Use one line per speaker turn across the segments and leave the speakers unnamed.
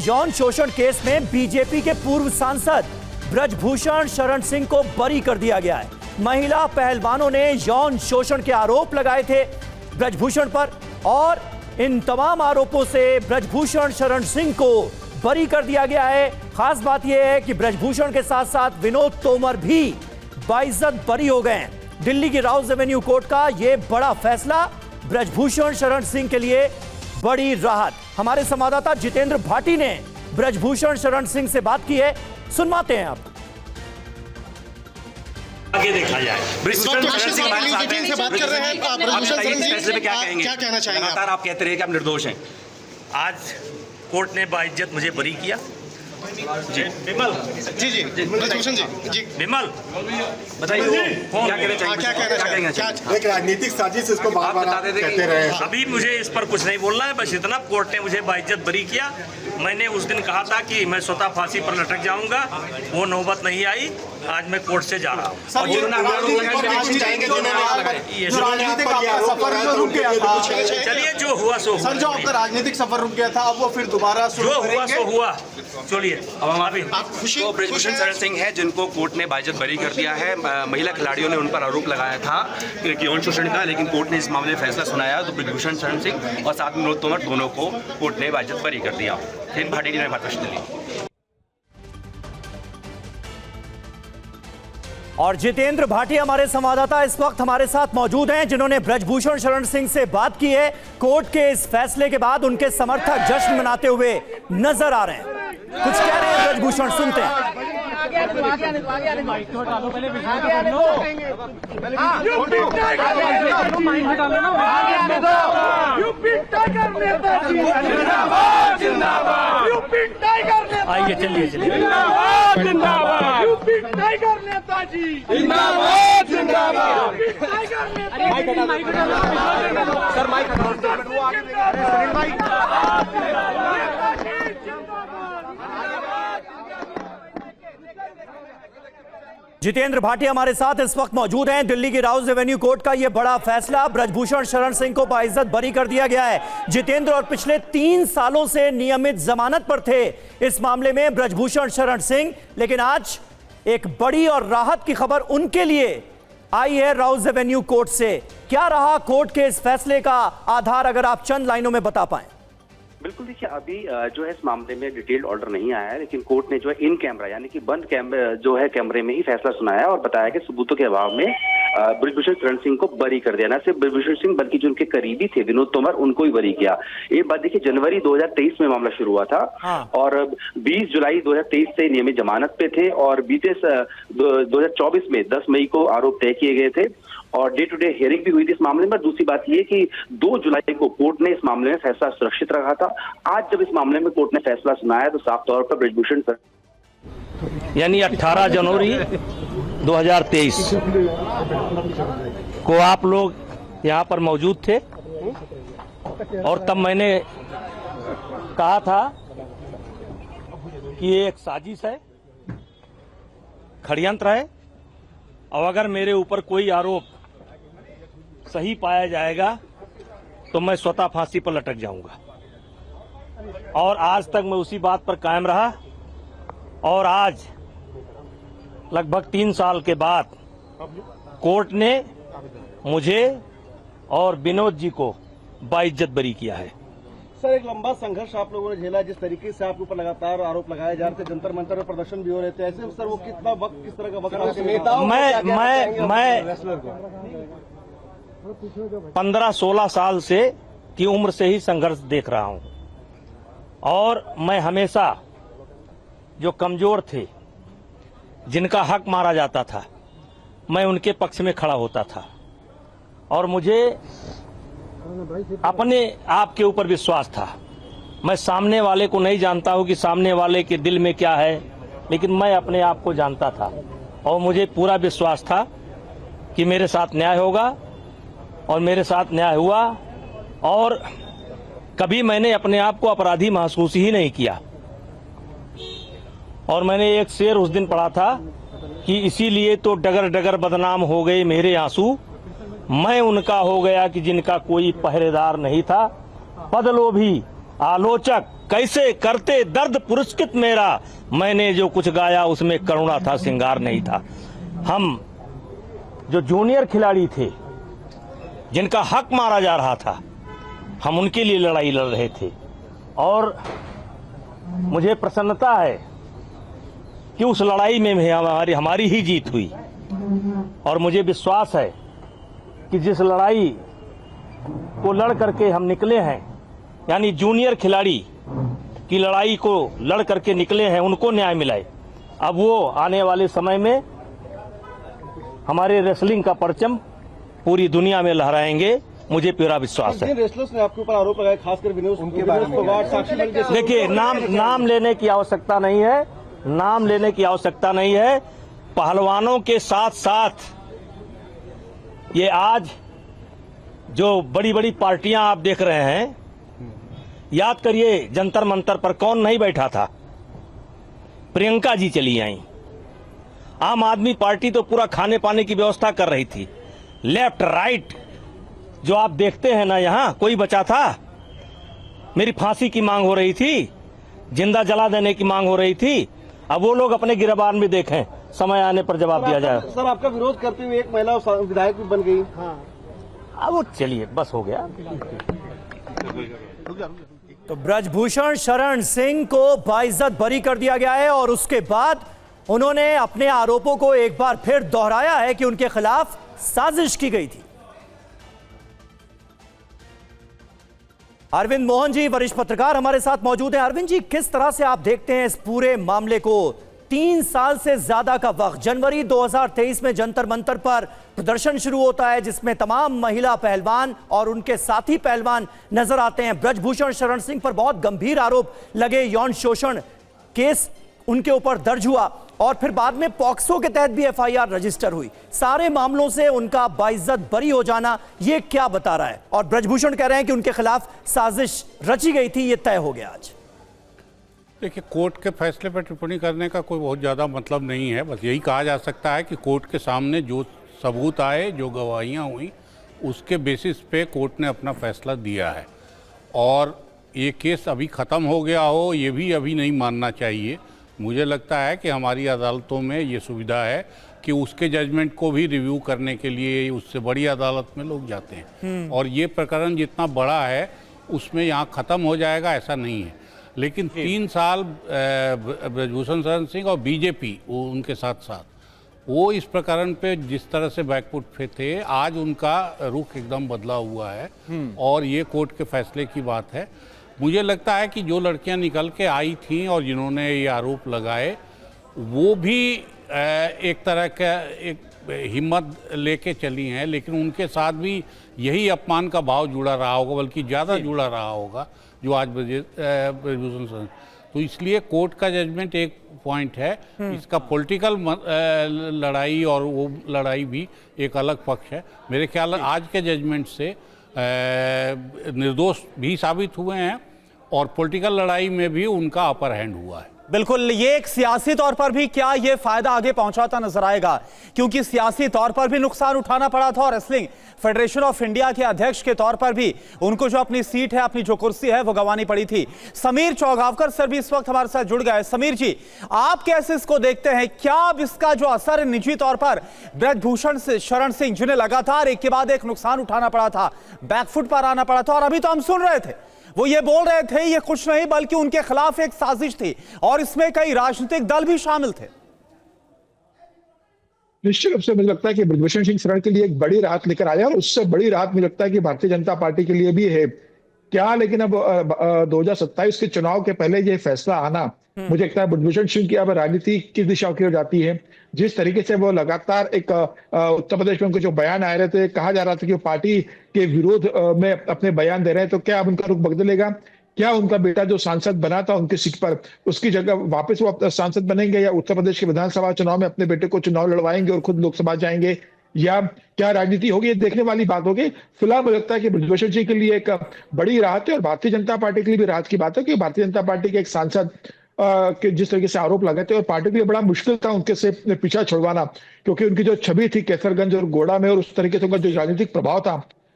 यौन शोषण केस में बीजेपी के पूर्व सांसद ब्रजभूषण शरण सिंह को बरी कर दिया गया है। महिला पहलवानों ने यौन शोषण के आरोप लगाए थे ब्रजभूषण पर और इन तमाम आरोपों से ब्रजभूषण शरण सिंह को बरी कर दिया गया है। खास बात यह है कि ब्रजभूषण के साथ साथ विनोद तोमर भी बाइज्जत बरी हो गए हैं। दिल्ली की राउज एवेन्यू कोर्ट का यह बड़ा फैसला ब्रजभूषण शरण सिंह के लिए बड़ी राहत। हमारे संवाददाता जितेंद्र भाटी ने ब्रजभूषण शरण सिंह से बात की है, सुनवाते हैं आप।
आगे देखा जाए
ब्रजभूषण शरण सिंह हमारे साथ हैं।
से बात कर रहे हैं।
ब्रजभूषण शरण सिंह फैसले पे क्या कहेंगे?
क्या कहना चाहेंगे?
लगातार आप कहते रहे कि आप निर्दोष हैं।
आज कोर्ट ने बाइज्जत मुझे बरी किया। जी विमल
जी ब्रजभूषण जी
विमल बताइए क्या कहना चाहिए?
क्या कहना चाहिए?
एक राजनीतिक साजिश इसको बार बार
बता देते
कहते रहे।
अभी मुझे इस पर कुछ नहीं बोलना है, बस इतना कोर्ट ने मुझे बाइज्जत बरी किया। मैंने उस दिन कहा था कि मैं स्वतः फांसी पर लटक जाऊंगा, वो नौबत नहीं आई। आज मैं कोर्ट से जा रहा हूँ।
सर,
चलिए जो हुआ सो
सर, जो आपका राजनीतिक सफर रुक गया था, अब वो फिर दोबारा
जो हुआ सो हुआ। चलिए अब हम अभी
तो ब्रजभूषण शरण सिंह है जिनको कोर्ट ने बाइज्जत बरी कर दिया है। महिला खिलाड़ियों ने उन पर आरोप लगाया था कि यौन शोषण का, लेकिन कोर्ट ने इस मामले में फैसला सुनाया तो ब्रजभूषण शरण सिंह और साथ में विनोद तोमर दोनों को कोर्ट ने बाइज्जत बरी कर दिया। फिर भाटी ने बात ली।
और जितेंद्र भाटी हमारे संवाददाता इस वक्त हमारे साथ मौजूद हैं, जिन्होंने ब्रजभूषण शरण सिंह से बात की है। कोर्ट के इस फैसले के बाद उनके समर्थक जश्न मनाते हुए नजर आ रहे हैं। कुछ कह रहे हैं ब्रजभूषण, सुनते हैं। आइए चलिए
टाइगर नेताजी
जिंदाबाद जिंदाबाद।
सर माइक
जितेंद्र भाटी हमारे साथ इस वक्त मौजूद हैं। दिल्ली की राउज एवेन्यू कोर्ट का यह बड़ा फैसला, ब्रजभूषण शरण सिंह को बाइज्जत बरी कर दिया गया है। जितेंद्र, और पिछले 3 सालों से नियमित जमानत पर थे इस मामले में ब्रजभूषण शरण सिंह, लेकिन आज एक बड़ी और राहत की खबर उनके लिए आई है राउज एवेन्यू कोर्ट से। क्या रहा कोर्ट के इस फैसले का आधार, अगर आप चंद लाइनों में बता पाएं?
बिल्कुल, देखिए अभी जो है इस मामले में डिटेल्ड ऑर्डर नहीं आया है, लेकिन कोर्ट ने जो है इन कैमरा यानी कि बंद कैमरा जो है कैमरे में ही फैसला सुनाया और बताया कि सबूतों के अभाव में ब्रजभूषण शरण सिंह को बरी कर दिया। न सिर्फ ब्रजभूषण सिंह बल्कि जो उनके करीबी थे विनोद तोमर, उनको भी बरी किया। ये बात देखिए जनवरी 2023 में मामला शुरू हुआ था। और 20 जुलाई 2023 से नियमित जमानत पे थे और बीते 2024 में 10 मई को आरोप तय किए गए थे और डे टू डे हियरिंग भी हुई थी इस मामले में। दूसरी बात यह कि 2 जुलाई को कोर्ट ने इस मामले में फैसला सुरक्षित रखा था। आज जब इस मामले में कोर्ट ने फैसला सुनाया तो साफ तौर पर ब्रजभूषण
यानी 18 जनवरी 2023 को आप लोग यहाँ पर मौजूद थे और तब मैंने कहा था कि ये एक साजिश है, षड्यंत्र है और अगर मेरे ऊपर कोई आरोप सही पाया जाएगा तो मैं स्वतः फांसी पर लटक जाऊंगा। और आज तक मैं उसी बात पर कायम रहा और आज लगभग 3 साल के बाद कोर्ट ने मुझे और विनोद जी को बाइज्जत बरी किया है।
सर, एक लंबा संघर्ष आप लोगों ने झेला, जिस तरीके से आपके ऊपर लगातार आरोप लगाए जा रहे थे, जंतर मंतर में प्रदर्शन भी हो रहे थे, ऐसे सर वो कितना वक्त, किस तरह का वक्त
मैं 15-16 साल से की उम्र से ही संघर्ष देख रहा हूं और मैं हमेशा जो कमजोर थे, जिनका हक मारा जाता था, मैं उनके पक्ष में खड़ा होता था और मुझे अपने आप के ऊपर विश्वास था। मैं सामने वाले को नहीं जानता हूं कि सामने वाले के दिल में क्या है, लेकिन मैं अपने आप को जानता था और मुझे पूरा विश्वास था कि मेरे साथ न्याय होगा और मेरे साथ न्याय हुआ। और कभी मैंने अपने आप को अपराधी महसूस ही नहीं किया। और मैंने एक शेर उस दिन पढ़ा था कि इसीलिए तो डगर डगर बदनाम हो गए मेरे आंसू, मैं उनका हो गया कि जिनका कोई पहरेदार नहीं था। बदलो भी आलोचक कैसे करते दर्द पुरस्कृत मेरा, मैंने जो कुछ गाया उसमें करुणा था, श्रृंगार नहीं था। हम जो जूनियर खिलाड़ी थे जिनका हक मारा जा रहा था, हम उनके लिए लड़ाई लड़ रहे थे और मुझे प्रसन्नता है कि उस लड़ाई में हमारी ही जीत हुई। और मुझे विश्वास है कि जिस लड़ाई को लड़ करके हम निकले हैं, यानी जूनियर खिलाड़ी की लड़ाई को लड़ करके निकले हैं, उनको न्याय मिलाए। अब वो आने वाले समय में हमारे रेसलिंग का परचम पूरी दुनिया में लहराएंगे, मुझे पूरा विश्वास है।
जिन रेसलर्स ने आपके ऊपर आरोप लगाए, खासकर विनोद फोगाट, साक्षी मलिक जैसे,
देखिए, नाम लेने की आवश्यकता नहीं है, नाम लेने की आवश्यकता नहीं है। पहलवानों के साथ साथ ये आज जो बड़ी बड़ी पार्टियां आप देख रहे हैं, याद करिए जंतर मंतर पर कौन नहीं बैठा था? प्रियंका जी चली आई। आम आदमी पार्टी तो पूरा खाने पाने की व्यवस्था कर रही थी। लेफ्ट राइट जो आप देखते हैं ना, यहां कोई बचा था? मेरी फांसी की मांग हो रही थी, जिंदा जला देने की मांग हो रही थी। अब वो लोग अपने गिरबान में देखें, समय आने पर जवाब दिया जाए।
सर, आपका विरोध करते हुए एक महिला विधायक भी बन गई।
अब वो चलिए, बस हो गया।
तो ब्रजभूषण शरण सिंह को बाइज्जत बरी कर दिया गया है और उसके बाद उन्होंने अपने आरोपों को एक बार फिर दोहराया है कि उनके खिलाफ साजिश की गई थी। अरविंद मोहन जी, वरिष्ठ पत्रकार, हमारे साथ मौजूद हैं। अरविंद जी, किस तरह से आप देखते हैं इस पूरे मामले को? 3 साल से ज्यादा का वक्त, जनवरी 2023 में जंतर मंतर पर प्रदर्शन शुरू होता है जिसमें तमाम महिला पहलवान और उनके साथी पहलवान नजर आते हैं। ब्रजभूषण शरण सिंह पर बहुत गंभीर आरोप लगे, यौन शोषण केस उनके ऊपर दर्ज हुआ और फिर बाद में पॉक्सो के तहत भी एफआईआर रजिस्टर हुई। सारे मामलों से उनका बाइज्जत बरी हो जाना, ये क्या बता रहा है? और ब्रजभूषण कह रहे हैं कि उनके खिलाफ साजिश रची गई थी, ये तय हो गया आज।
देखिए, कोर्ट के फैसले पर टिप्पणी करने का कोई बहुत ज़्यादा मतलब नहीं है। बस यही कहा जा सकता है कि कोर्ट के सामने जो सबूत आए, जो गवाहियाँ हुई, उसके बेसिस पे कोर्ट ने अपना फैसला दिया है। और ये केस अभी ख़त्म हो गया हो, ये भी अभी नहीं मानना चाहिए। मुझे लगता है कि हमारी अदालतों में ये सुविधा है कि उसके जजमेंट को भी रिव्यू करने के लिए उससे बड़ी अदालत में लोग जाते हैं। और ये प्रकरण जितना बड़ा है उसमें यहाँ ख़त्म हो जाएगा ऐसा नहीं है। लेकिन 3 साल ब्रजभूषण शरण सिंह और बीजेपी उनके साथ साथ वो इस प्रकरण पे जिस तरह से बैकफुट पे थे, आज उनका रुख एकदम बदला हुआ है और ये कोर्ट के फैसले की बात है। मुझे लगता है कि जो लड़कियां निकल के आई थीं और जिन्होंने ये आरोप लगाए, वो भी एक तरह का एक हिम्मत लेके चली हैं, लेकिन उनके साथ भी यही अपमान का भाव जुड़ा रहा होगा, बल्कि ज़्यादा जुड़ा रहा होगा जो आज ब्रजभूषण शरण। तो इसलिए कोर्ट का जजमेंट एक पॉइंट है, इसका पॉलिटिकल लड़ाई और वो लड़ाई भी एक अलग पक्ष है। मेरे ख्याल आज के जजमेंट से निर्दोष भी साबित हुए हैं और पॉलिटिकल लड़ाई में भी उनका अपर हैंड हुआ है।
बिल्कुल, ये एक सियासी तौर पर भी क्या ये फायदा आगे पहुंचाता नजर आएगा, क्योंकि सियासी तौर पर भी नुकसान उठाना पड़ा था और रेसलिंग फेडरेशन ऑफ इंडिया के अध्यक्ष के तौर पर भी उनको जो अपनी सीट है, अपनी जो कुर्सी है, वो गंवानी पड़ी थी। समीर चौगावकर सर भी इस वक्त हमारे साथ जुड़ गए। समीर जी, आप कैसे इसको देखते हैं? क्या अब इसका जो असर है निजी तौर पर ब्रजभूषण शरण सिंह, जिन्हें लगातार एक के बाद एक नुकसान उठाना पड़ा था, बैकफुट पर आना पड़ा था, और अभी तो हम सुन रहे थे वो ये बोल रहे थे ये कुछ नहीं बल्कि उनके खिलाफ एक साजिश थी और इसमें कई राजनीतिक दल भी शामिल थे।
निश्चित रूप से मुझे लगता है कि ब्रजभूषण सिंह शरण के लिए एक बड़ी राहत लेकर आया और उससे बड़ी राहत मुझे लगता है कि भारतीय जनता पार्टी के लिए भी है क्या। लेकिन अब 2027 के चुनाव के पहले ये फैसला आना, मुझे लगता है ब्रजभूषण सिंह की अब राजनीति किस दिशा की ओर जाती है। जिस तरीके से वो लगातार एक उत्तर प्रदेश में उनके जो बयान आ रहे थे, कहा जा रहा था कि वो पार्टी के विरोध में अपने बयान दे रहे हैं, तो क्या अब उनका रुख बदलेगा? क्या उनका बेटा जो सांसद बना था उनकी सीट पर, उसकी जगह वापस वो सांसद बनेंगे या उत्तर प्रदेश के विधानसभा चुनाव में अपने बेटे को चुनाव लड़वाएंगे और खुद लोकसभा जाएंगे, या क्या राजनीति होगी? ये देखने वाली बात होगी। फिलहाल मुझे लगता है कि ब्रजभूषण सिंह के लिए एक बड़ी राहत है और भारतीय जनता पार्टी के लिए भी राहत की बात है कि भारतीय जनता पार्टी के एक सांसद के जिस तरीके से आरोप लगाए थे और पार्टी के लिए बड़ा मुश्किल था उनके से पीछा छुड़वाना, क्योंकि उनकी जो छवि थी कैसरगंज और गोड़ा में और उस तरीके से उनका जो राजनीतिक प्रभाव था,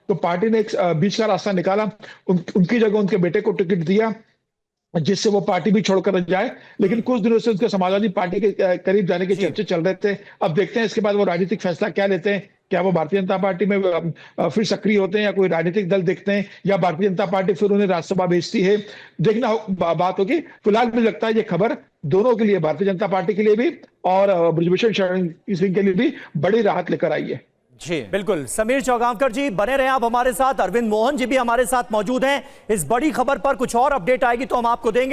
तो पार्टी ने एक बीच का रास्ता निकाला, उनकी जगह उनके बेटे को टिकट दिया जिससे वो पार्टी भी छोड़कर जाए। लेकिन कुछ दिनों से उसके समाजवादी पार्टी के करीब जाने के चर्चे चल रहे थे। अब देखते हैं इसके बाद वो राजनीतिक फैसला क्या लेते हैं। क्या वो भारतीय जनता पार्टी में फिर सक्रिय होते हैं या कोई राजनीतिक दल देखते हैं, या भारतीय जनता पार्टी फिर उन्हें राज्यसभा भेजती है, देखना बात होगी। फिलहाल मुझे लगता है ये खबर दोनों के लिए, भारतीय जनता पार्टी के लिए भी और बृजभूषण शरण सिंह के लिए भी बड़ी राहत लेकर आई है।
जी बिल्कुल, समीर चौगांवकर जी बने रहे आप हमारे साथ, अरविंद मोहन जी भी हमारे साथ मौजूद हैं। इस बड़ी खबर पर कुछ और अपडेट आएगी तो हम आपको देंगे।